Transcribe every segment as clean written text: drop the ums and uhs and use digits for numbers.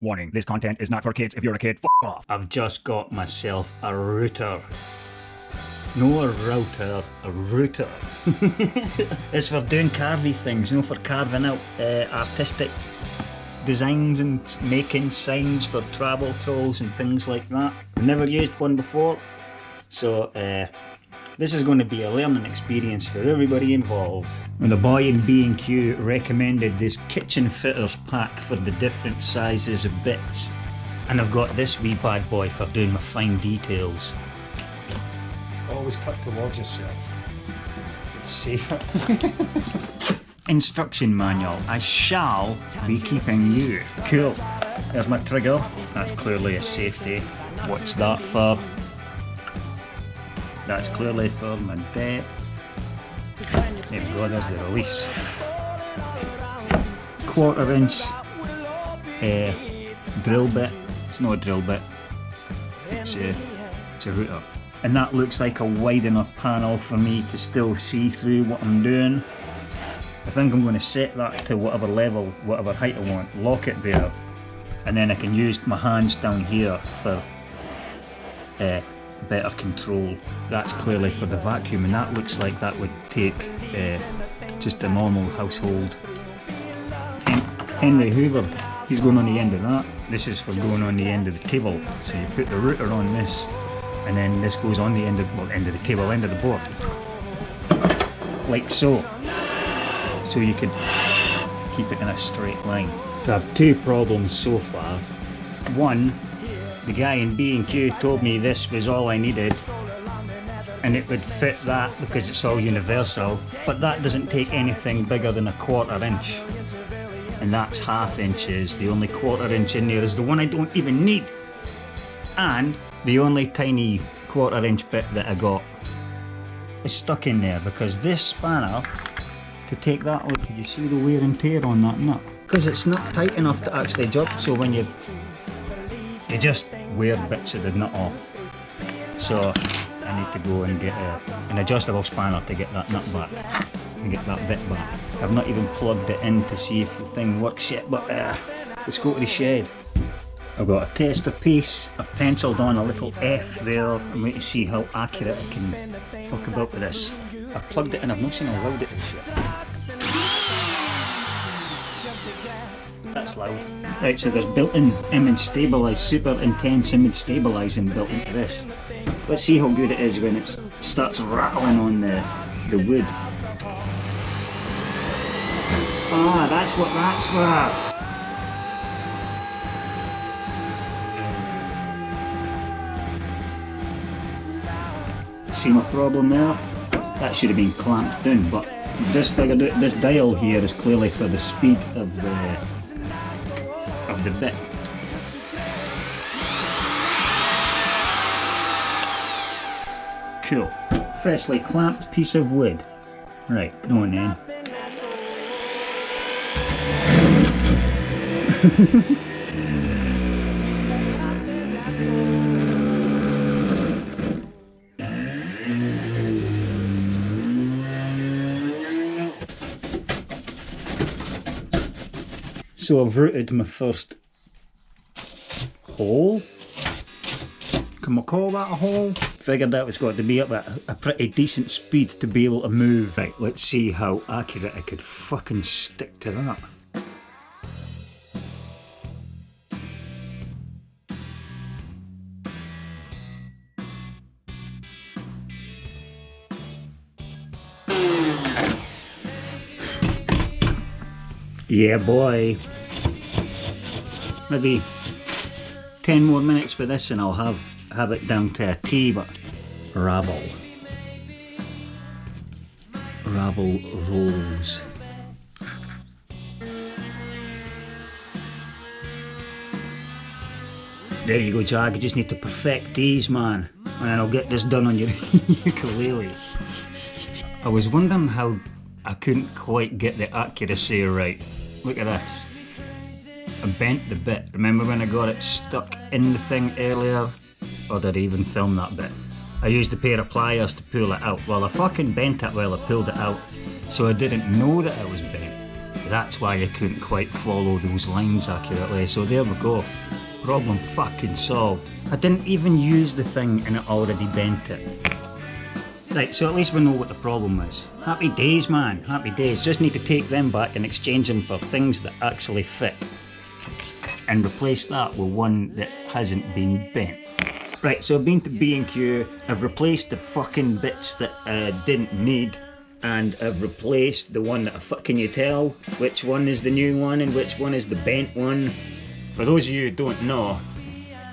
Warning, this content is not for kids. If you're a kid, f off. I've just got myself a router. No a router, a router. It's for doing carvy things, you know, for carving out artistic designs and making signs for travel trolls and things like that. I've never used one before, so this is going to be a learning experience for everybody involved. And the boy in B&Q recommended this kitchen fitters pack for the different sizes of bits. And I've got this wee bad boy for doing my fine details. Always cut towards yourself. It's safer. Instruction manual. I shall be keeping you. Cool. There's my trigger. That's clearly a safety. What's that for? That's clearly for my depth. There we go, there's the release. 1/4 inch drill bit. It's not a drill bit. It's a router. And that looks like a wide enough panel for me to still see through what I'm doing. I think I'm going to set that to whatever level, whatever height I want, lock it there, and then I can use my hands down here for better control. That's clearly for the vacuum, and that looks like that would take just a normal household. Henry Hoover, he's going on the end of that. This is for going on the end of the table. So you put the router on this, and then this goes on the end of, well, end of the table, end of the board, like so. So you could keep it in a straight line. So I have two problems so far. One, the guy in B&Q told me this was all I needed and it would fit that because it's all universal, but that doesn't take anything bigger than a 1/4 inch, and that's 1/2 inches. The only 1/4 inch in there is the one I don't even need, and the only tiny 1/4 inch bit that I got is stuck in there because this spanner, to take that out, did you see the wear and tear on that nut? Because it's not tight enough to actually jump, so when you just wear bits of the nut off. So I need to go and get an adjustable spanner to get that nut back and get that bit back. I've not even plugged it in to see if the thing works yet, but let's go to the shed. I've got a tester piece. I've penciled on a little F there. I'm waiting to see how accurate I can fuck about with this. I've plugged it in, I've not seen how loud it is yet. That's loud. Right, so there's built-in image stabilize, super intense image stabilizing built into this. Let's see how good it is when it starts rattling on the wood. Ah, that's what that's for. See my problem there? That should have been clamped down, but this figured out this dial here is clearly for the speed of the bit. Cool. Freshly clamped piece of wood. Right, go on then. So I've routed my first hole. Can we call that a hole? Figured out it's got to be up at a pretty decent speed to be able to move. Right, let's see how accurate I could fucking stick to that. Yeah, boy. Maybe 10 more minutes with this and I'll have it down to a T, but ravel rolls. There you go, Jag. You just need to perfect these, man, and then I'll get this done on your ukulele. I was wondering how I couldn't quite get the accuracy right. Look at this. I bent the bit. Remember when I got it stuck in the thing earlier? Or did I even film that bit? I used a pair of pliers to pull it out. Well, I fucking bent it while I pulled it out, so I didn't know that it was bent. that's why I couldn't quite follow those lines accurately. So there we go. Problem fucking solved. I didn't even use the thing and it already bent it. Right, so at least we know what the problem is. Happy days, man, happy days. Just need to take them back and exchange them for things that actually fit. And replace that with one that hasn't been bent. Right, so I've been to B&Q, I've replaced the fucking bits that I didn't need, and I've replaced the one that can you tell which one is the new one and which one is the bent one? For those of you who don't know,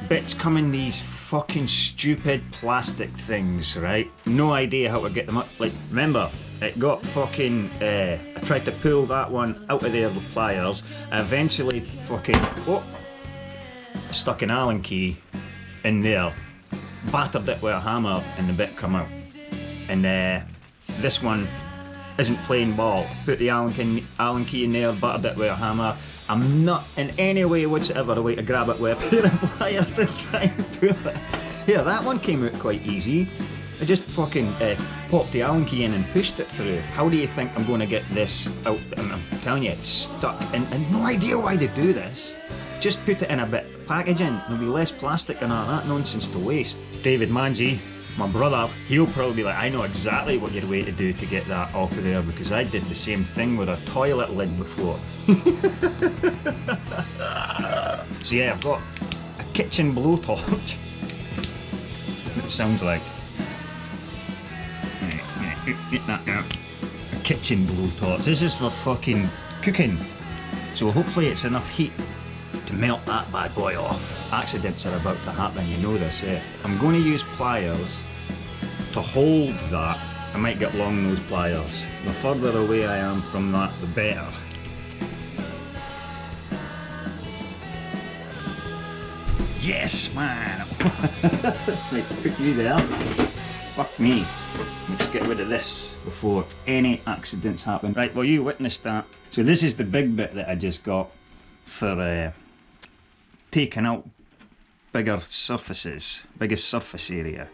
bits come in these fucking stupid plastic things, right? No idea how to get them up. Like, remember, it got fucking, I tried to pull that one out of there with pliers. I eventually fucking, stuck an Allen key in there, battered it with a hammer and the bit come out. And this one isn't plain ball. Put the Allen key in there, battered it with a hammer. I'm not in any way whatsoever a way to grab it with a pair of pliers and try and pull it. Here, that one came out quite easy. I just fucking popped the Allen key in and pushed it through. How do you think I'm going to get this out? I'm telling you, it's stuck. And no idea why they do this. Just put it in a bit of packaging. There'll be less plastic and all that nonsense to waste. David Manzi, my brother, he'll probably be like, I know exactly what your way to do to get that off of there because I did the same thing with a toilet lid before. So yeah, I've got a kitchen blowtorch. It sounds like a kitchen blowtorch. This is for fucking cooking. So hopefully it's enough heat to melt that bad boy off. Accidents are about to happen, you know this, eh? I'm going to use pliers to hold that. I might get long nose pliers. The further away I am from that, the better. Yes, man! Right, put you there. Fuck me. Let's get rid of this before any accidents happen. Right, well you witnessed that. So this is the big bit that I just got for taking out bigger surfaces, biggest surface area.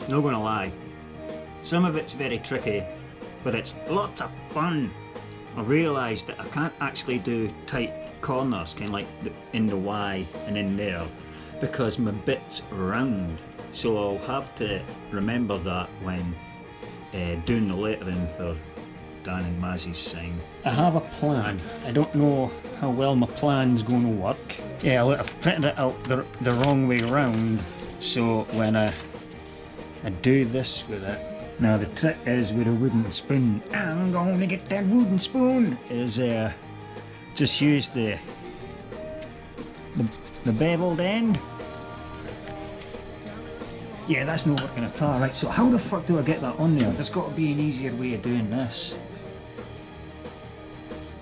Not gonna lie, some of it's very tricky, but it's lots of fun. I realised that I can't actually do tight corners, kind of like in the Y and in there, because my bit's round. So I'll have to remember that when doing the lettering for Dan and Mazzy's sign. I have a plan. I don't know how well my plan's going to work. Yeah, look, I've printed it out the wrong way round, so when I do this with it. Now the trick is with a wooden spoon. I'm gonna get that wooden spoon. Is just use the beveled end. Yeah, that's not working at all. Right, so how the fuck do I get that on there? There's got to be an easier way of doing this.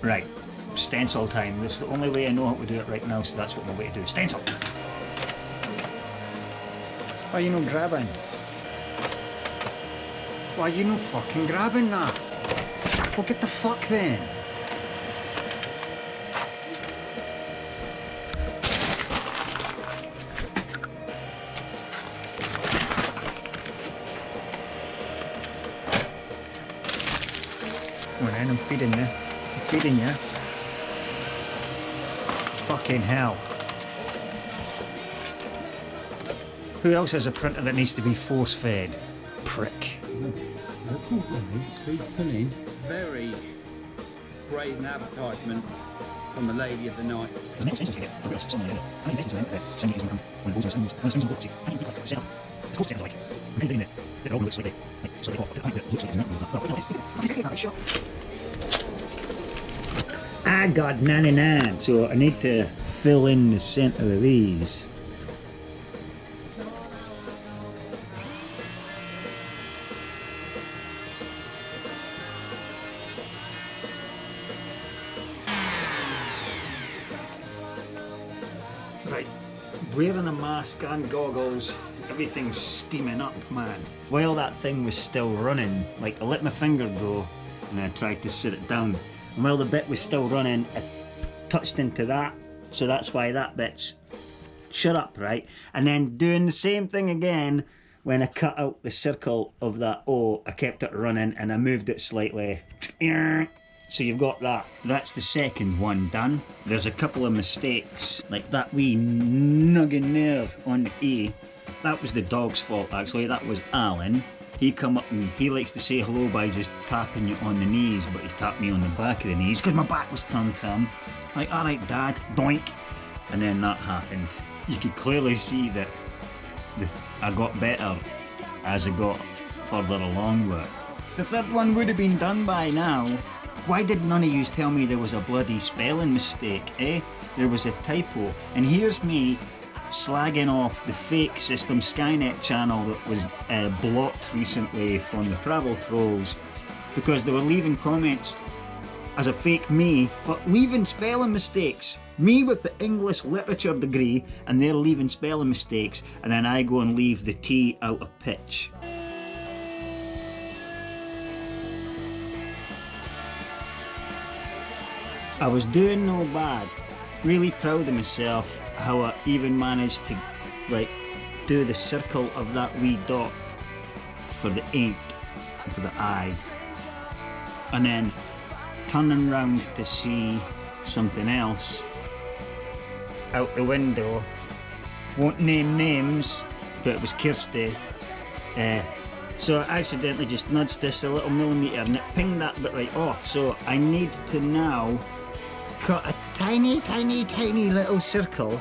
Right, stencil time. This is the only way I know how to do it right now, so that's what my way to do. Stencil! Why are you not grabbing? Why are you not fucking grabbing that? Well, get the fuck then. Well then, I'm feeding you. I'm feeding you. Fucking hell. Who else has a printer that needs to be force fed? Prick. Please pull in. Very brazen advertisement from the lady of the night. The next sentence you get for girls, someone in it. I mean, this is an that somebody is income when balls are stones, when stones are books you. I mean, people like yourself. Of course it sounds like. I'm kind of doing it. It all looks slightly off to the point that it looks like it's not moving. No, it's I got 99, so I need to fill in the center of these. Right, wearing a mask and goggles, everything's steaming up, man. While that thing was still running, like I let my finger go and I tried to sit it down. And while the bit was still running, I touched into that, so that's why that bit's shut up, right? And then doing the same thing again when I cut out the circle of that O, I kept it running and I moved it slightly. So you've got that. That's the second one done. There's a couple of mistakes, like that wee nugging there on the E. That was the dog's fault actually, that was Alan. He come up and he likes to say hello by just tapping you on the knees, but he tapped me on the back of the knees because my back was turned to him. Like, alright dad, doink. And then that happened. You could clearly see that I got better as I got further along with it. The third one would have been done by now. Why did none of you tell me there was a bloody spelling mistake, eh? There was a typo. And here's me slagging off the fake System Skynet channel that was blocked recently from the travel trolls because they were leaving comments as a fake me, but leaving spelling mistakes. Me with the English literature degree, and they're leaving spelling mistakes, and then I go and leave the T out of pitch. I was doing no bad. Really proud of myself how I even managed to like do the circle of that wee dot for the 8 for the I, and then turning round to see something else out the window. Won't name names, but it was Kirsty. So I accidentally just nudged this a little millimetre and it pinged that bit right off. So I need to now cut a tiny little circle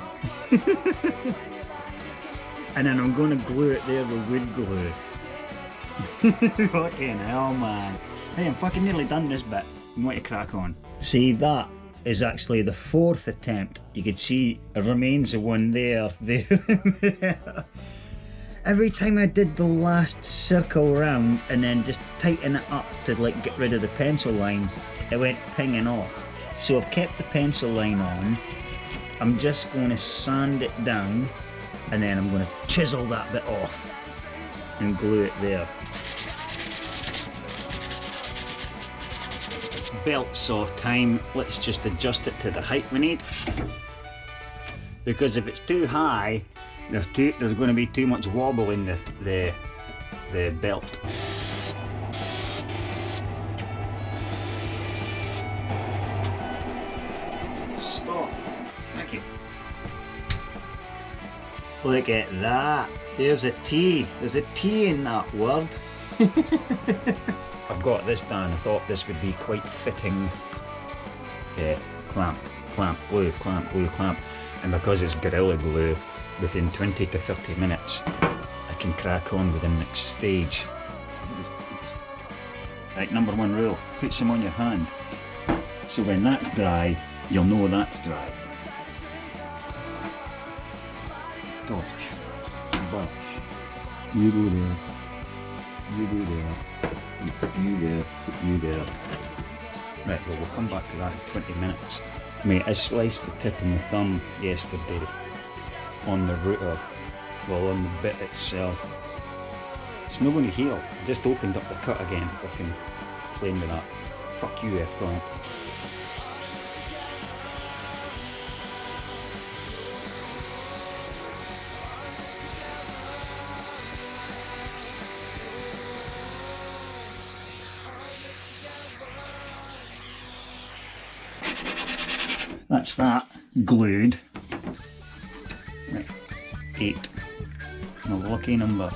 and then I'm going to glue it there with wood glue. Fucking hell, man. Hey, I'm fucking nearly done this bit. I'm going to crack on. See, that is actually the 4th attempt. You could see remains of one there, and there. Every time I did the last circle round and then just tighten it up to like get rid of the pencil line, it went pinging off. So I've kept the pencil line on. I'm just going to sand it down and then I'm going to chisel that bit off and glue it there. Belt saw time. Let's just adjust it to the height we need, because if it's too high there's going to be too much wobble in the belt. Stop. Thank you. Look at that. There's a T. There's a T in that word. I've got this done. I thought this would be quite fitting. Okay, clamp, glue, clamp. And because it's Gorilla Glue, within 20 to 30 minutes, I can crack on with the next stage. Right, number 1 rule, put some on your hand. So when that's dry, you'll know that's dry. Gosh, you go there, you go there. You put you there, put you there. Right, well, we'll come back to that in 20 minutes. Mate, I sliced the tip of my thumb yesterday on the router, well, on the bit itself. It's not going to heal. I just opened up the cut again, fucking playing with that. Fuck you, F-Clamp. That's that glued. Right, 8. My lucky number.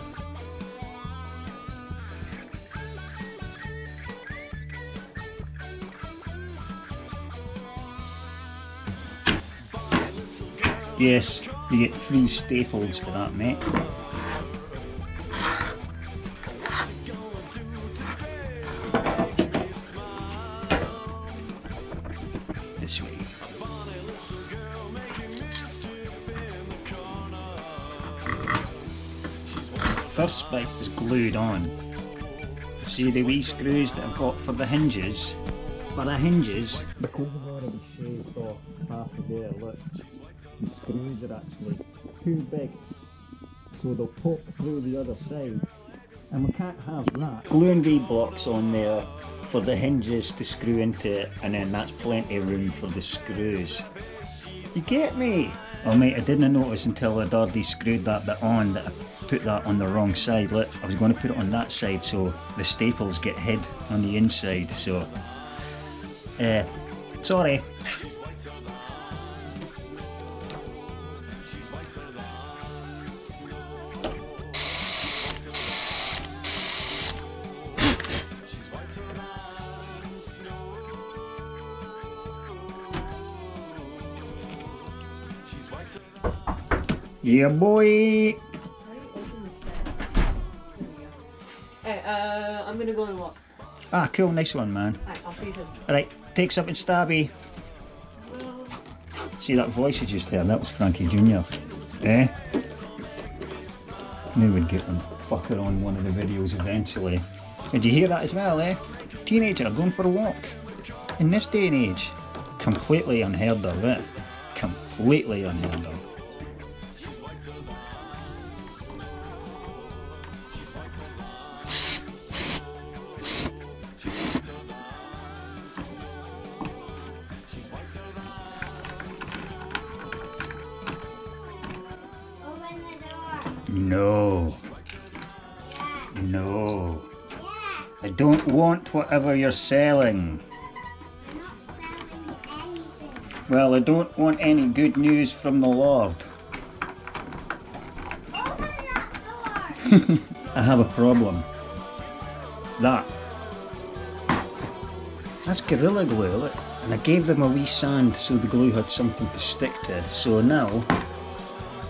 Yes, you get free staples for that, mate. This way. First bit is glued on. See the wee screws that I've got for the hinges? For the hinges, because I've already shaved off half of there, look, the screws are actually too big, so they'll poke through the other side, and we can't have that. Gluing V-blocks on there for the hinges to screw into it, and then that's plenty of room for the screws. You get me? Well mate, I didn't notice until I'd already screwed that bit on that I put that on the wrong side. Look, I was going to put it on that side so the staples get hid on the inside, so... sorry. Yeah, boy. Hey, I'm gonna go and walk. Ah, cool, nice one, man. Alright, I'll see you soon. Alright, take something, Stabby. See that voice you just heard? That was Frankie Jr. Eh? Knew we'd get one fucker on one of the videos eventually. Did you hear that as well, eh? Teenager going for a walk. In this day and age, completely unheard of, eh? Completely unheard of. Open the door. No. Yeah. No. Yeah. I don't want whatever you're selling. I'm not selling anything. Well, I don't want any good news from the Lord. Open that door. I have a problem. That's Gorilla Glue, look. And I gave them a wee sand so the glue had something to stick to. So now,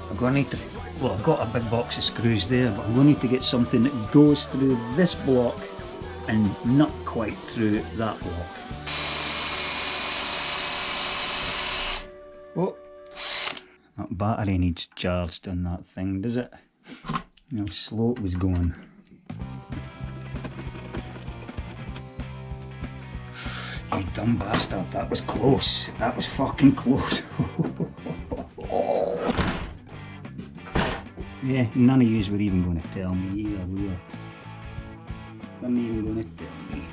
I'm going to need to... Well, I've got a big box of screws there, but I'm going to need to get something that goes through this block and not quite through that block. Oh, that battery needs charged on that thing, does it? You know how slow it was going. You dumb bastard, that was close. That was fucking close. Yeah, none of yous were even going to tell me either, were you? Weren't even going to tell me.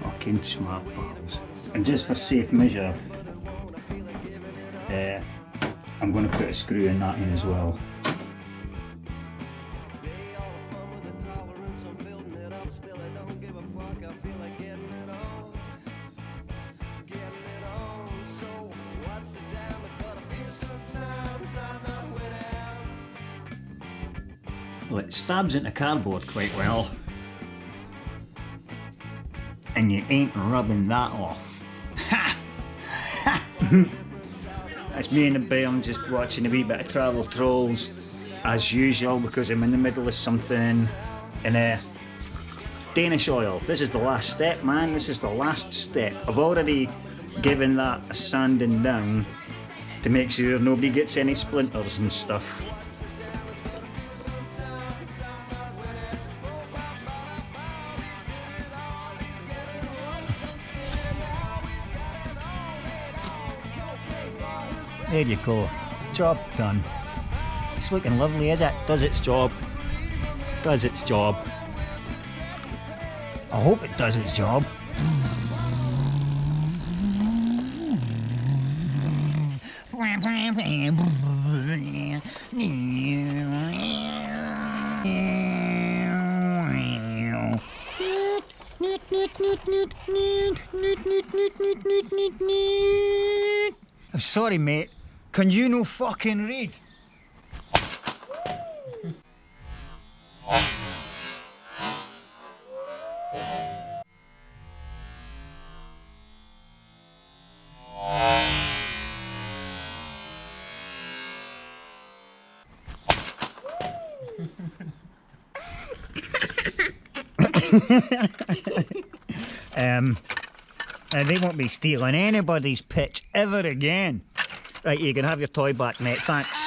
Fucking smart pals. And just for safe measure, I'm going to put a screw in that in as well. Well, it stabs into cardboard quite well. And you ain't rubbing that off. Ha! That's me and the Bairn just watching a wee bit of Travel Trolls as usual because I'm in the middle of something in Danish oil. This is the last step, man. This is the last step. I've already given that a sanding down to make sure nobody gets any splinters and stuff. There you go. Job done. It's looking lovely, is it? Does its job. Does its job. I hope it does its job. I'm sorry, mate. Can you no fucking read? They won't be stealing anybody's pitch ever again. Right, you can have your toy back, mate. Thanks.